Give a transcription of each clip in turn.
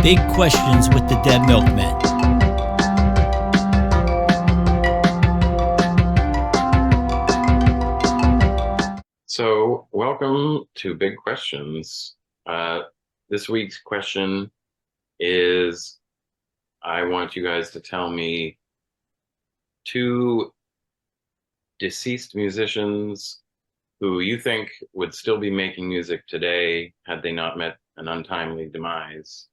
Big Questions with the Dead Milkmen. So, welcome to Big Questions. This week's question is, I want you guys to tell me two deceased musicians who you think would still be making music today had they not met an untimely demise.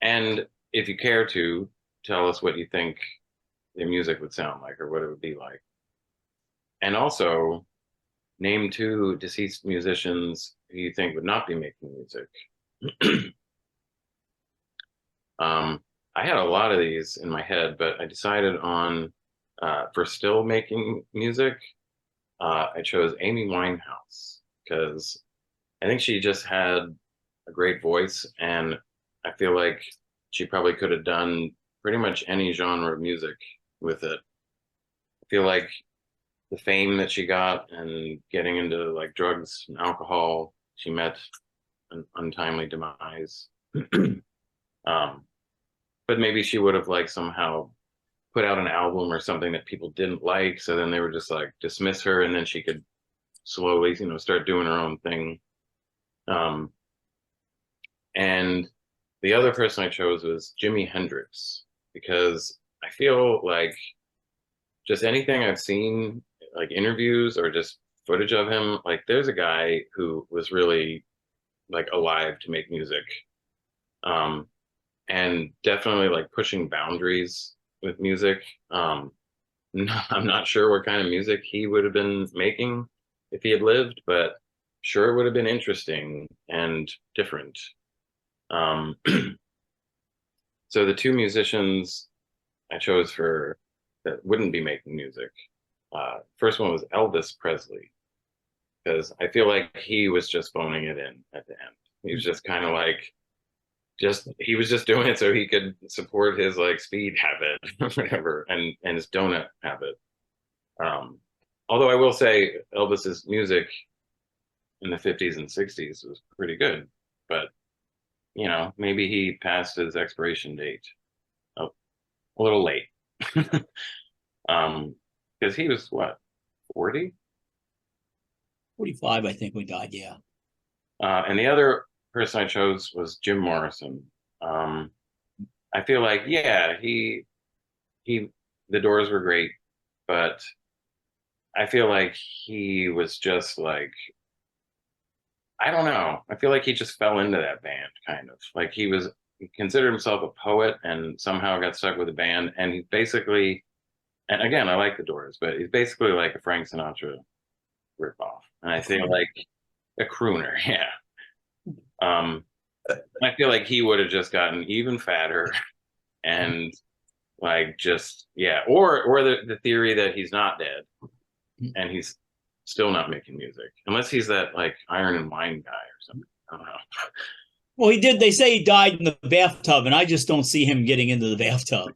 And if you care to, tell us what you think their music would sound like or what it would be like. And also, name two deceased musicians who you think would not be making music. I had a lot of these in my head, but I decided on, for still making music, I chose Amy Winehouse because I think she just had a great voice, and I feel like she probably could have done pretty much any genre of music with it. I feel like the fame that she got and getting into like drugs and alcohol, she met an untimely demise. But maybe she would have like somehow put out an album or something that people didn't like, so then they were just like dismiss her, and then she could slowly, start doing her own thing. And the other person I chose was Jimi Hendrix, because I feel like just anything I've seen, like interviews or just footage of him, like there's a guy who was really like alive to make music, and definitely like pushing boundaries with music. I'm not sure what kind of music he would have been making if he had lived, but sure it would have been interesting and different. So the two musicians I chose for that wouldn't be making music, first one was Elvis Presley, because I feel like he was just phoning it in at the end. He was just kind of like, he was just doing it so he could support his like speed habit or whatever, and his donut habit. Although I will say Elvis's music in the 50s and 60s was pretty good, but maybe he passed his expiration date a little late. Because he was what, 40? 45, I think, we died, yeah. And the other person I chose was Jim Morrison. I feel like, yeah, the Doors were great, but I feel like he was just like, I don't know. I feel like he just fell into that band, kind of. Like he considered himself a poet and somehow got stuck with a band. And he's basically, and again, I like the Doors, but he's basically like a Frank Sinatra ripoff. And I feel like a crooner, yeah. I feel like he would have just gotten even fatter and like just, yeah. Or the theory that he's not dead and he's still not making music, unless he's that like Iron and Wine guy or something. I don't know. Well, he did. They say he died in the bathtub, and I just don't see him getting into the bathtub.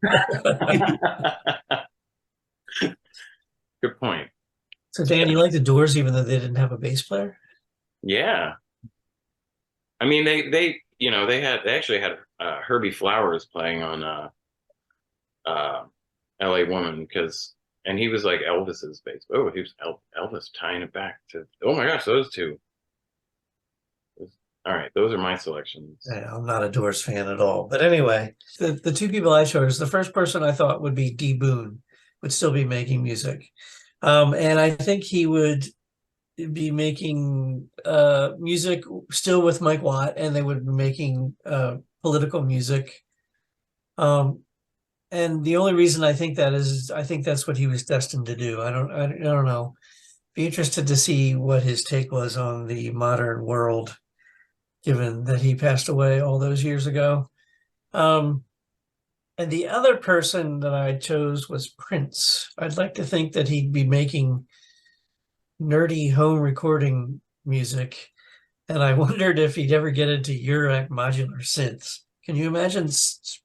Good point. So, Dan, you like the Doors even though they didn't have a bass player? Yeah. I mean, they actually had Herbie Flowers playing on L.A. Woman, and he was like Elvis's bass. Oh, he was Elvis tying it back to. Oh my gosh, those two. All right, those are my selections. Yeah, I'm not a Doors fan at all. But anyway, the two people I chose, the first person I thought would be D. Boone, would still be making music. And I think he would be making music still with Mike Watt, and they would be making political music. And the only reason I think that is, I think that's what he was destined to do. I don't know. Be interested to see what his take was on the modern world, given that he passed away all those years ago. And the other person that I chose was Prince. I'd like to think that he'd be making nerdy home recording music, and I wondered if he'd ever get into Eurac modular synths. Can you imagine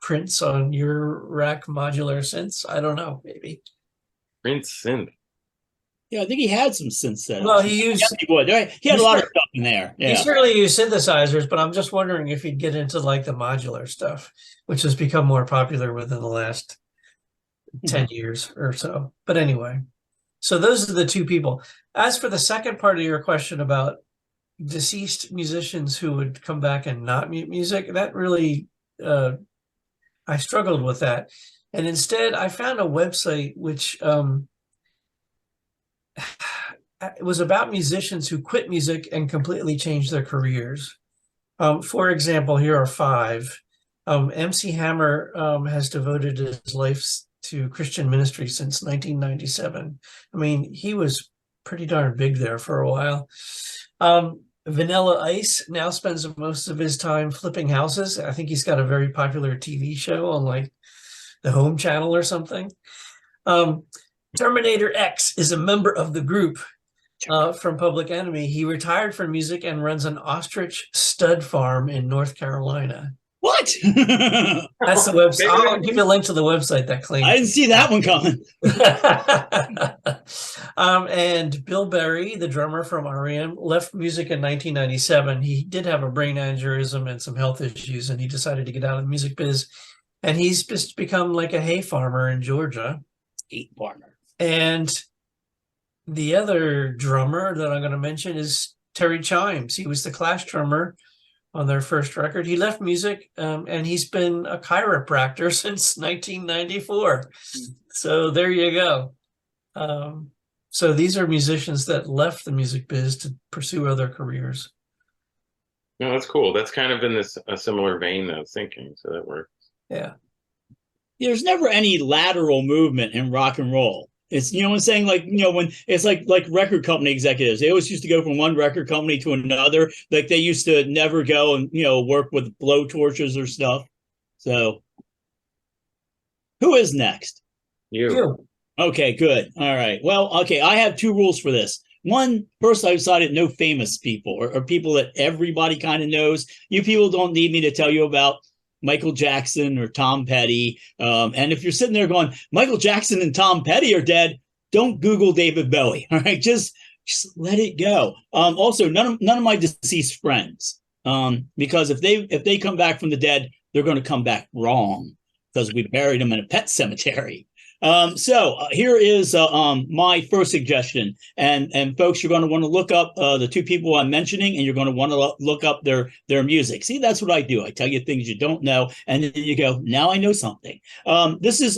Prince on Eurac modular synths? I don't know, maybe. Prince synth. Yeah, I think he had some synth setups. Well, he used. He had a lot of stuff in there. He Yeah. certainly used synthesizers, but I'm just wondering if he'd get into like the modular stuff, which has become more popular within the last 10 years or so. But anyway, so those are the two people. As for the second part of your question about deceased musicians who would come back and not mute music, that really, I struggled with that. And instead, I found a website which it was about musicians who quit music and completely changed their careers. For example, here are 5. MC Hammer has devoted his life to Christian ministry since 1997. I mean, he was pretty darn big there for a while. Vanilla Ice now spends most of his time flipping houses. I think he's got a very popular TV show on like the Home Channel or something. Terminator X is a member of the group from Public Enemy. He retired from music and runs an ostrich stud farm in North Carolina. What? That's the website. I'll give you a link to the website that claims. I didn't see that one coming. And Bill Berry, the drummer from REM, left music in 1997. He did have a brain aneurysm and some health issues, and he decided to get out of the music biz. And he's just become like a hay farmer in Georgia. Hay farmer. And the other drummer that I'm going to mention is Terry Chimes. He was the Clash drummer on their first record. He left music, and he's been a chiropractor since 1994. So there you go. So these are musicians that left the music biz to pursue other careers. No, that's cool. That's kind of in a similar vein I was thinking, so that works. Yeah. There's never any lateral movement in rock and roll. It's, you know what I'm saying? Like, you know, when it's like record company executives, they always used to go from one record company to another. Like they used to never go and, you know, work with blow torches or stuff. So who is next? You. Okay, good. All right. Well, okay. I have 2 rules for this. One, first, I decided no famous people or people that everybody kind of knows. You people don't need me to tell you about Michael Jackson or Tom Petty. And if you're sitting there going, Michael Jackson and Tom Petty are dead, don't Google David Bowie. All right, just let it go. Also, none of my deceased friends, because if they come back from the dead, they're going to come back wrong because we buried them in a pet cemetery. So here is my first suggestion, and folks, you're going to want to look up the 2 people I'm mentioning, and you're going to want to look up their music. See, that's what I do. I tell you things you don't know, and then you go, now I know something. This is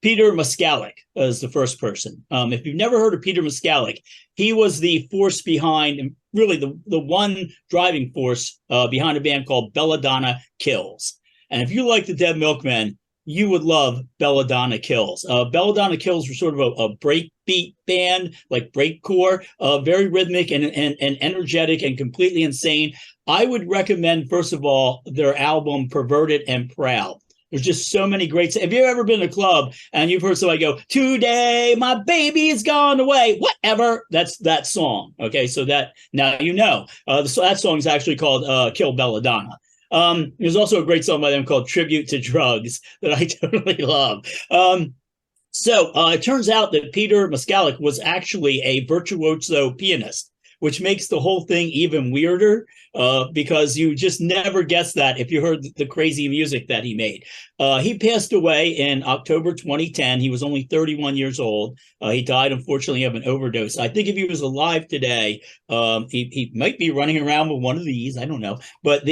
Peter Michalek as the first person. If you've never heard of Peter Michalek, he was the force behind, and really the one driving force behind a band called Belladonnakillz. And if you like the Dead Milkmen, you would love Belladonnakillz. Belladonnakillz were sort of a breakbeat band, like breakcore, very rhythmic and energetic and completely insane. I would recommend, first of all, their album Perverted and Proud. There's just so many great. Have you ever been to a club and you've heard somebody go, "Today my baby is gone away"? Whatever. That's that song. Okay, so that now you know. That song is actually called "Kill Belladonna." There's also a great song by them called Tribute to Drugs that I totally love. So it turns out that Peter Michalek was actually a virtuoso pianist, which makes the whole thing even weirder because you just never guess that if you heard the crazy music that he made. He passed away in October 2010. He was only 31 years old. He died, unfortunately, of an overdose. I think if he was alive today, he might be running around with one of these. I don't know. But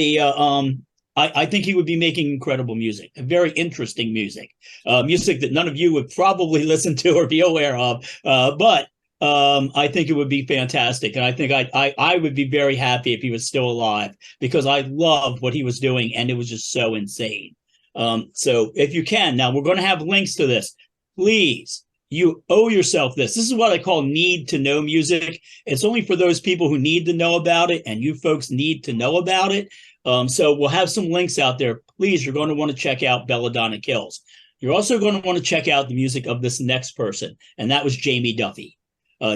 I think he would be making incredible music, very interesting music, music that none of you would probably listen to or be aware of. But I think it would be fantastic. And I think I would be very happy if he was still alive because I loved what he was doing. And it was just so insane. So if you can, now we're going to have links to this. Please, you owe yourself this. This is what I call need to know music. It's only for those people who need to know about it. And you folks need to know about it. So we'll have some links out there. Please, you're going to want to check out Belladonnakillz. You're also going to want to check out the music of this next person. And that was Jamie Duffy.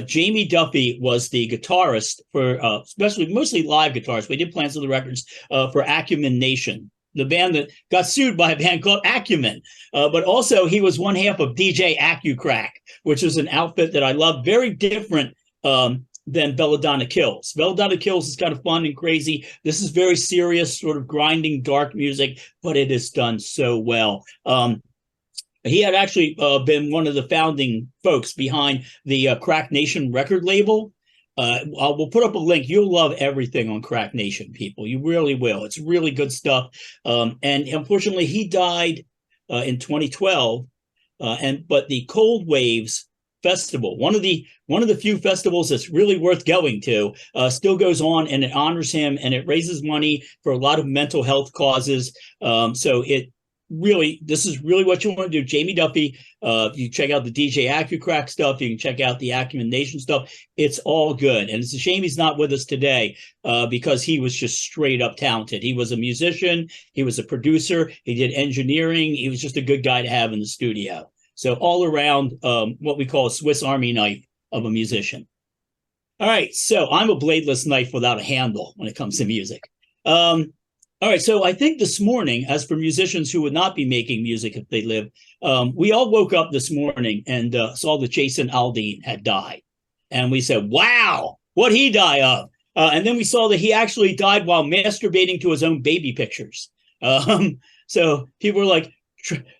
Jamie Duffy was the guitarist for, mostly live guitars. We did play on some of the records for Acumen Nation, the band that got sued by a band called Acumen. But also he was one half of DJ Acucrack, which was an outfit that I love. Very different than Belladonnakillz. Belladonnakillz is kind of fun and crazy. This is very serious, sort of grinding, dark music, but it is done so well. He had actually been one of the founding folks behind the CrackNation record label. We'll put up a link. You'll love everything on CrackNation, people. You really will. It's really good stuff. And unfortunately, he died in 2012. But the Cold Waves Festival, one of the few festivals that's really worth going to, still goes on, and it honors him, and it raises money for a lot of mental health causes. So this is really what you want to do. Jamie Duffy, you check out the DJ Acucrack stuff, you can check out the Acumen Nation stuff. It's all good. And it's a shame he's not with us today, because he was just straight up talented. He was a musician, he was a producer, he did engineering, he was just a good guy to have in the studio. So all around, what we call a Swiss Army knife of a musician. All right, so I'm a bladeless knife without a handle when it comes to music. All right, so I think this morning, as for musicians who would not be making music if they live, we all woke up this morning and saw that Jason Aldean had died. And we said, wow, what'd he die of? And then we saw that he actually died while masturbating to his own baby pictures. So people were like,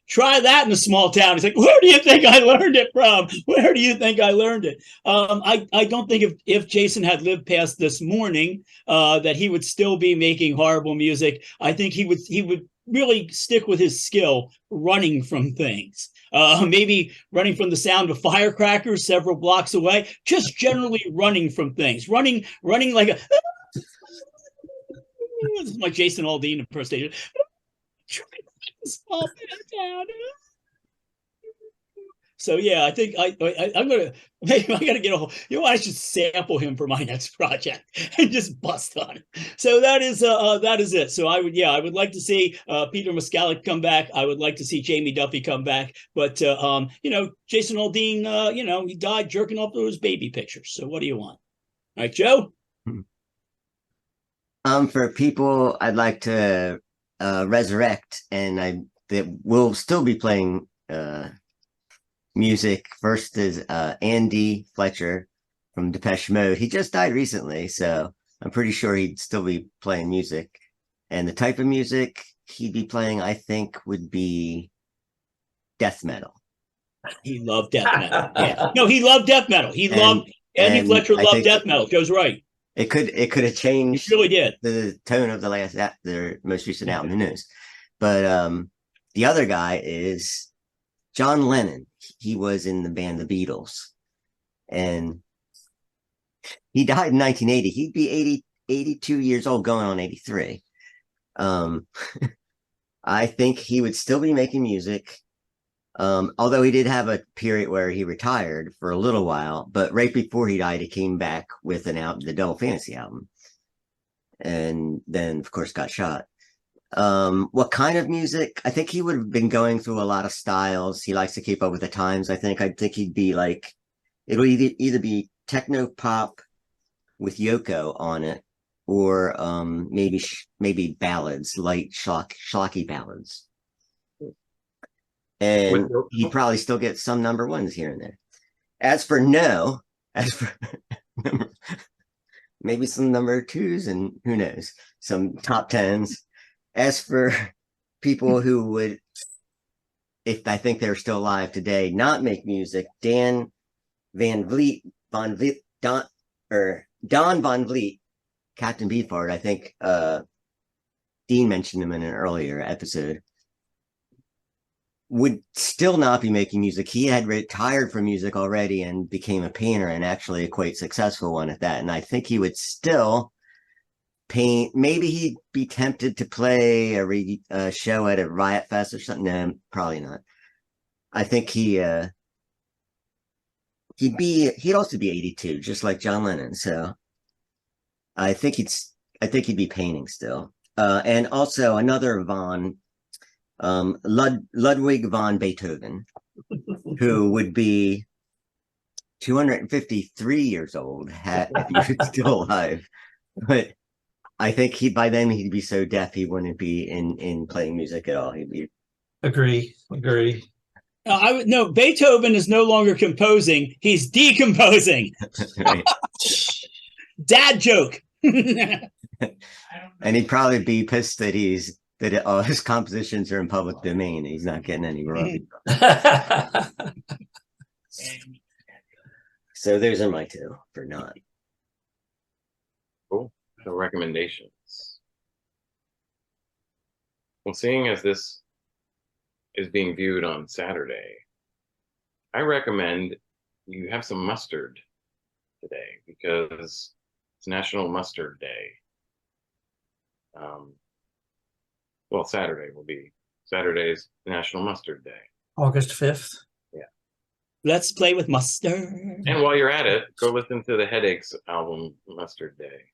try that in a small town. He's like, where do you think I learned it from? Where do you think I learned it? I don't think if Jason had lived past this morning, that he would still be making horrible music. I think he would really stick with his skill running from things. Maybe running from the sound of firecrackers several blocks away, just generally running from things, running like a, this is my Jason Aldean impersonation. So yeah, I think I'm gonna, maybe I gotta get a whole, I should sample him for my next project and just bust on him. So that is it. So I would like to see Peter Muscalic come back. I would like to see Jamie Duffy come back. But Jason Aldean, he died jerking off those baby pictures. So what do you want? All right, Joe. For people, I'd like to resurrect, and we'll still be playing music. First is Andy Fletcher from Depeche Mode. He just died recently, so I'm pretty sure he'd still be playing music. And the type of music he'd be playing, I think, would be death metal. He loved death metal. Yeah. No, he loved death metal. Andy Fletcher loved death metal. Joe's right. It could have changed. It really did. The tone of their most recent album. Who knows? But the other guy is John Lennon. He was in the band The Beatles, and he died in 1980. He'd be 82 years old, going on 83. I think he would still be making music. Although he did have a period where he retired for a little while, but right before he died, he came back with an album, the Double Fantasy album, and then of course got shot. What kind of music? I think he would have been going through a lot of styles. He likes to keep up with the times. I think he'd be like, it'll either be techno pop with Yoko on it, or maybe ballads, light schlocky ballads. And he probably still gets some number ones here and there. As for maybe some number twos, and who knows, some top tens. As for people who would, if I think they're still alive today, not make music, Don Van Vliet, Captain Beefheart, I think Dean mentioned him in an earlier episode, would still not be making music. He had retired from music already and became a painter, and actually a quite successful one at that. And I think he would still paint. Maybe he'd be tempted to play a show at a Riot Fest or something. No, probably not. I think he'd also be 82, just like John Lennon. So I think he'd be painting still. And also another Ludwig von Beethoven, who would be 253 years old if he was still alive. But I think by then he'd be so deaf he wouldn't be in playing music at all. He'd be. Agree. No, Beethoven is no longer composing; he's decomposing. Right. Dad joke. And he'd probably be pissed that all his compositions are in public domain. He's not getting any royalties. So those are my two for not. Cool. So recommendations. Well, seeing as this is being viewed on Saturday, I recommend you have some mustard today because it's National Mustard Day. Well, Saturday's National Mustard Day. August 5th. Yeah. Let's play with mustard. And while you're at it, go listen to the Headaches album, Mustard Day.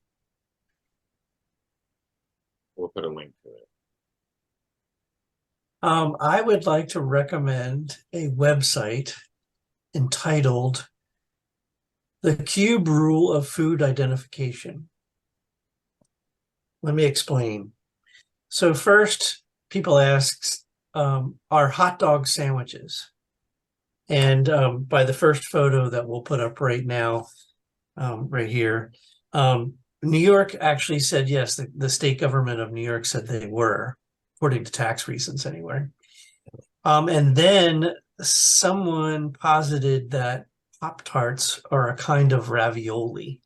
We'll put a link to it. I would like to recommend a website entitled The Cube Rule of Food Identification. Let me explain. So first, people ask, are hot dog sandwiches? And by the first photo that we'll put up right now, right here, New York actually said yes. The state government of New York said they were, according to tax reasons anyway. And then someone posited that Pop-Tarts are a kind of ravioli.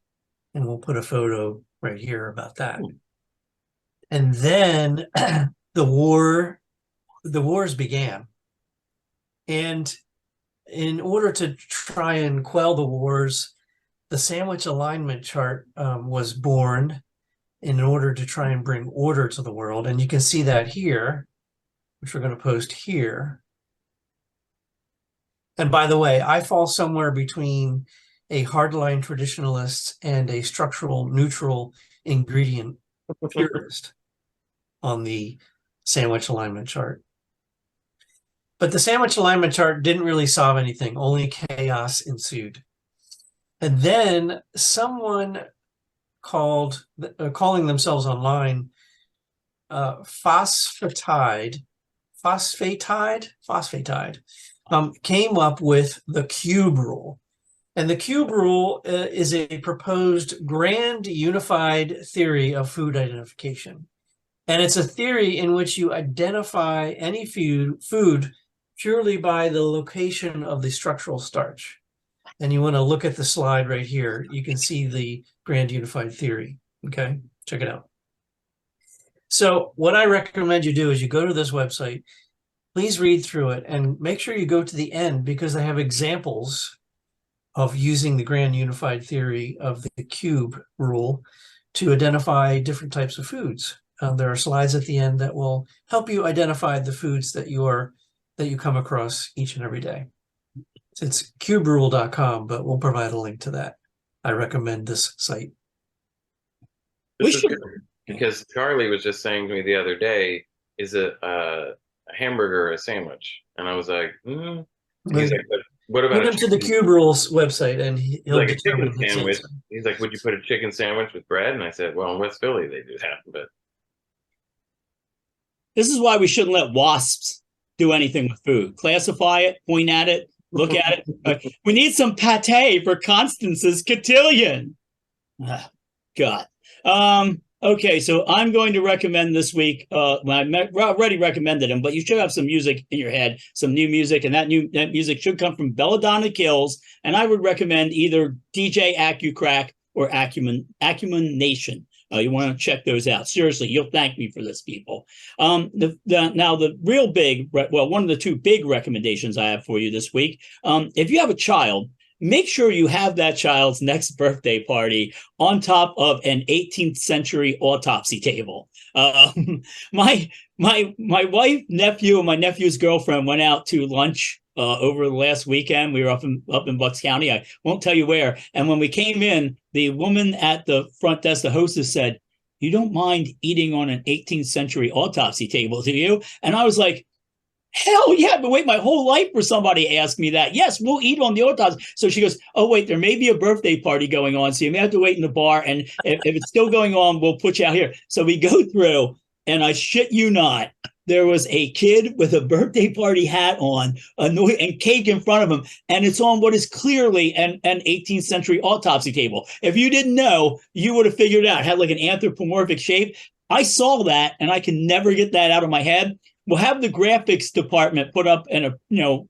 And we'll put a photo right here about that. And then the wars began. And in order to try and quell the wars, the sandwich alignment chart was born in order to try and bring order to the world. And you can see that here, which we're going to post here. And by the way, I fall somewhere between a hardline traditionalist and a structural neutral ingredient purist on the sandwich alignment chart. But the sandwich alignment chart didn't really solve anything, only chaos ensued. And then someone calling themselves online phosphatide, came up with the cube rule. And the cube rule is a proposed grand unified theory of food identification. And it's a theory in which you identify any food purely by the location of the structural starch. And you want to look at the slide right here. You can see the grand unified theory. Okay, check it out. So what I recommend you do is you go to this website, please read through it and make sure you go to the end because they have examples of using the grand unified theory of the cube rule to identify different types of foods. There are slides at the end that will help you identify the foods that you come across each and every day. It's cuberule.com, but we'll provide a link to that. I recommend this site. Because Charlie was just saying to me the other day, is it a hamburger or a sandwich? And I was like, He's like, what about Get him to the Cube Rules website and he'll like a determine chicken sandwich? He's like, would you put a chicken sandwich with bread? And I said, well, in West Philly they do that, but This is why we shouldn't let wasps do anything with food. Classify it, point at it, look at it. We need some pate for Constance's cotillion. God. Okay, so I'm going to recommend this week. I already recommended him, but you should have some music in your head, some new music, and that music should come from Belladonnakillz. And I would recommend either DJ Acucrack or Acumen Nation. You want to check those out. Seriously, you'll thank me for this, people. Now, the real big, well, one of the two big recommendations I have for you this week, if you have a child, make sure you have that child's next birthday party on top of an 18th century autopsy table. My wife, nephew, and my nephew's girlfriend went out to lunch over the last weekend. We were up in Bucks County. I won't tell you where. And when we came in, the woman at the front desk, the hostess, said, "You don't mind eating on an 18th century autopsy table, do you?" And I was like, hell yeah, I've been waiting my whole life for somebody to ask me that. Yes, we'll eat on the autopsy. So she goes, "Oh, wait, there may be a birthday party going on, so you may have to wait in the bar. And if it's still going on, we'll put you out here." So we go through, and I shit you not, there was a kid with a birthday party hat on, and cake in front of him, and it's on what is clearly an 18th century autopsy table. If you didn't know, you would have figured it out. It had like an anthropomorphic shape. I saw that, and I can never get that out of my head. We'll have the graphics department put up a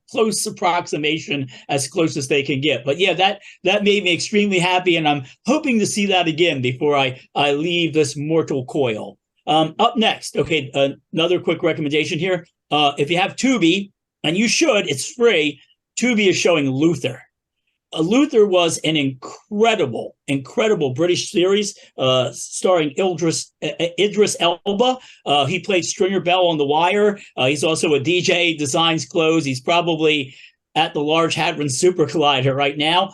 close approximation, as close as they can get. But yeah, that made me extremely happy, and I'm hoping to see that again before I leave this mortal coil. Up next, okay, another quick recommendation here. If you have Tubi, and you should, it's free. Tubi is showing Luther. Luther was an incredible British series starring Idris Elba. He played Stringer Bell on The Wire. He's also a DJ, designs clothes. He's probably at the Large Hadron Super Collider right now.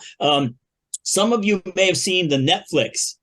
Some of you may have seen the Netflix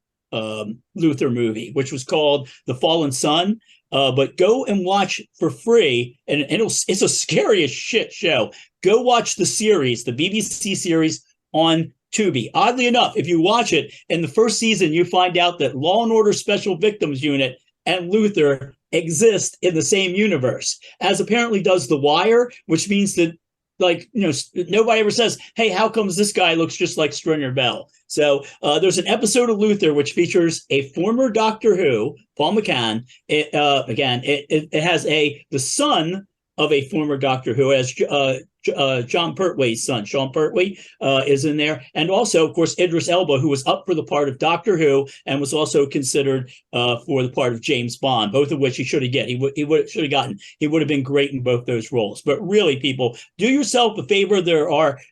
Luther movie, which was called The Fallen Son. But go and watch for free, and it's a scary as shit show. Go watch the series, the BBC series on Tubi. Oddly enough, if you watch it, in the first season, you find out that Law and Order Special Victims Unit and Luther exist in the same universe, as apparently does The Wire, which means that, nobody ever says, hey, how comes this guy looks just like Stringer Bell? So there's an episode of Luther which features a former Doctor Who, Paul McCann. It has the son of a former Doctor Who, as John Pertwee's son, Sean Pertwee, is in there. And also, of course, Idris Elba, who was up for the part of Doctor Who and was also considered for the part of James Bond, both of which he should have gotten. He would have been great in both those roles. But really, people, do yourself a favor.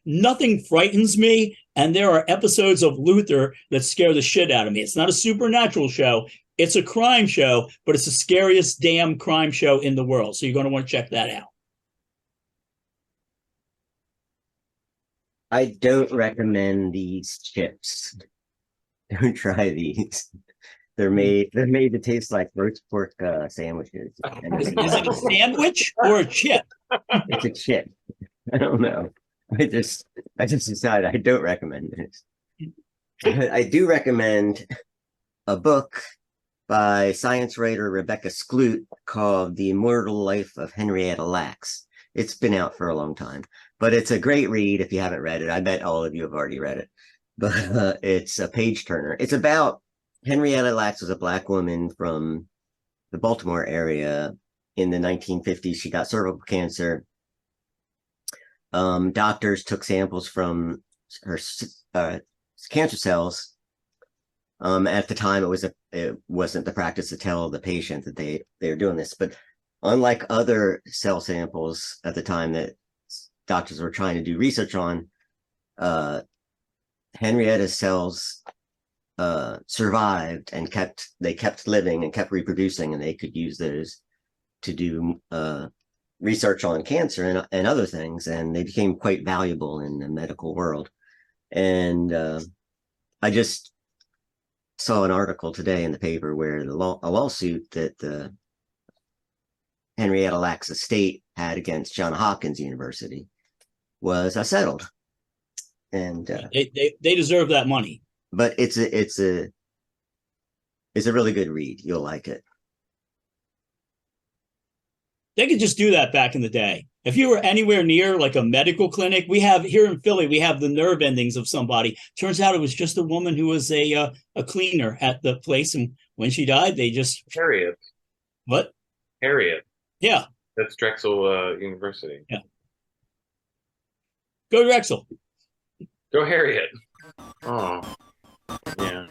Nothing frightens me, and there are episodes of Luther that scare the shit out of me. It's not a supernatural show. It's a crime show, but it's the scariest damn crime show in the world. So you're going to want to check that out. I don't recommend these chips. Don't try these. They're made to taste like roast pork sandwiches. Is it a sandwich or a chip? It's a chip. I don't know. I just decided I don't recommend this. But I do recommend a book by science writer Rebecca Skloot called The Immortal Life of Henrietta Lacks. It's been out for a long time, but it's a great read if you haven't read it. I bet all of you have already read it, but it's a page turner. It's about Henrietta Lacks was a Black woman from the Baltimore area in the 1950s. She got cervical cancer. Doctors took samples from her cancer cells. At the time, it wasn't the practice to tell the patient that they were doing this. But unlike other cell samples at the time that doctors were trying to do research on, Henrietta's cells survived and kept living and kept reproducing, and they could use those to do research on cancer and other things, and they became quite valuable in the medical world. And I just saw an article today in the paper where a lawsuit that Henrietta Lacks' estate had against Johns Hopkins University was settled, and they deserve that money. But it's a really good read. You'll like it. They could just do that back in the day. If you were anywhere near like a medical clinic, we have here in Philly, we have the nerve endings of somebody. Turns out it was just a woman who was a cleaner at the place, and when she died, they just Harriet. What? Harriet. Yeah. That's Drexel University. Yeah. Go Drexel. Go Harriet. Oh. Yeah.